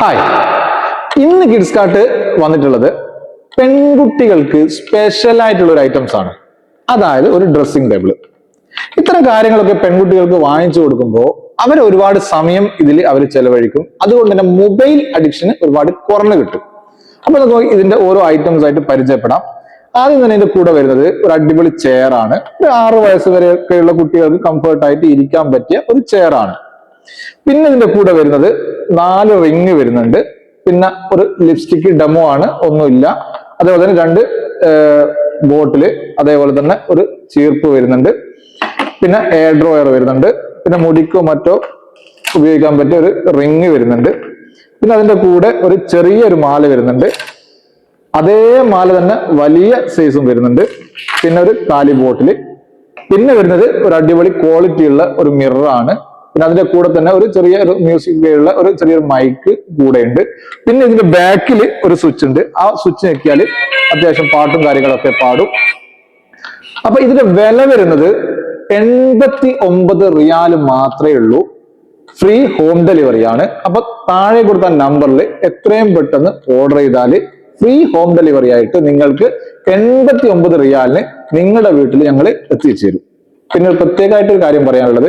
Hi, ഇന്ന് kids cart വന്നിട്ടുള്ളത് പെൺകുട്ടികൾക്ക് സ്പെഷ്യൽ ആയിട്ടുള്ള ഒരു ഐറ്റംസ് ആണ്. അതായത് ഒരു ഡ്രസ്സിംഗ് ടേബിൾ. ഇത്തരം കാര്യങ്ങളൊക്കെ പെൺകുട്ടികൾക്ക് വാങ്ങിച്ചു കൊടുക്കുമ്പോൾ അവർ ഒരുപാട് സമയം ഇതിൽ അവർ ചെലവഴിക്കും. അതുകൊണ്ട് തന്നെ മൊബൈൽ അഡിക്ഷന് ഒരുപാട് കുറഞ്ഞു കിട്ടും. അപ്പൊ നമുക്ക് ഇതിന്റെ ഓരോ ഐറ്റംസ് ആയിട്ട് പരിചയപ്പെടാം. ആദ്യം തന്നെ ഇതിന്റെ കൂടെ വരുന്നത് ഒരു അടിപൊളി ചെയർ ആണ്. ഒരു 6 വയസ്സ് വരെയൊക്കെയുള്ള കുട്ടികൾക്ക് കംഫർട്ട് ആയിട്ട് ഇരിക്കാൻ പറ്റിയ ഒരു ചെയർ ആണ്. പിന്നെ ഇതിന്റെ കൂടെ വരുന്നത് 4 റിങ് വരുന്നുണ്ട്. പിന്നെ ഒരു ലിപ്സ്റ്റിക് ഡെമോ ആണ്, ഒന്നുമില്ല. അതേപോലെ തന്നെ 2 ബോട്ടില്, അതേപോലെ തന്നെ ഒരു ചീർപ്പ് വരുന്നുണ്ട്. പിന്നെ എയർ ഡ്രോയർ വരുന്നുണ്ട്. പിന്നെ മുടിക്കോ മറ്റോ ഉപയോഗിക്കാൻ പറ്റിയ ഒരു റിങ് വരുന്നുണ്ട്. പിന്നെ അതിന്റെ കൂടെ ഒരു ചെറിയൊരു മാല വരുന്നുണ്ട്. അതേ മാല തന്നെ വലിയ സൈസും വരുന്നുണ്ട്. പിന്നെ ഒരു കാലി ബോട്ടില്. പിന്നെ വരുന്നത് ഒരു അടിപൊളി ക്വാളിറ്റി ഉള്ള ഒരു മിറർ ആണ്. പിന്നെ അതിന്റെ കൂടെ തന്നെ ഒരു ചെറിയ മ്യൂസിക് ഉള്ള ഒരു ചെറിയൊരു മൈക്ക് കൂടെ ഉണ്ട്. പിന്നെ ഇതിന്റെ ബാക്കിൽ ഒരു സ്വിച്ച് ഉണ്ട്. ആ സ്വിച്ച് ഞെക്കിയാൽ അത്യാവശ്യം പാട്ടും കാര്യങ്ങളൊക്കെ പാടും. അപ്പൊ ഇതിന്റെ വില വരുന്നത് 89 റിയാൽ മാത്രമേ ഉള്ളൂ. ഫ്രീ ഹോം ഡെലിവറി ആണ്. അപ്പൊ താഴെ കൊടുത്ത നമ്പറിൽ എത്രയും പെട്ടെന്ന് ഓർഡർ ചെയ്താൽ ഫ്രീ ഹോം ഡെലിവറി ആയിട്ട് നിങ്ങൾക്ക് 89 റിയാലിന് നിങ്ങളുടെ വീട്ടിൽ ഞങ്ങൾ എത്തിച്ചു തരും. പിന്നെ പ്രത്യേകമായിട്ട് ഒരു കാര്യം പറയാനുള്ളത്,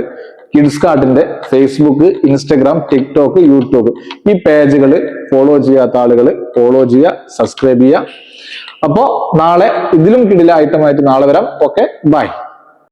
കിഡ്സ് കാർട്ടിന്റെ ഫേസ്ബുക്ക്, ഇൻസ്റ്റഗ്രാം, ടിക്ടോക്ക്, യൂട്യൂബ് ഈ പേജുകൾ ഫോളോ ചെയ്യാത്ത ആളുകൾ ഫോളോ ചെയ്യുക, സബ്സ്ക്രൈബ് ചെയ്യുക. അപ്പോ നാളെ ഇതിലും കിടില ഐറ്റമായിട്ട് നാളെ വരാം. Okay, by.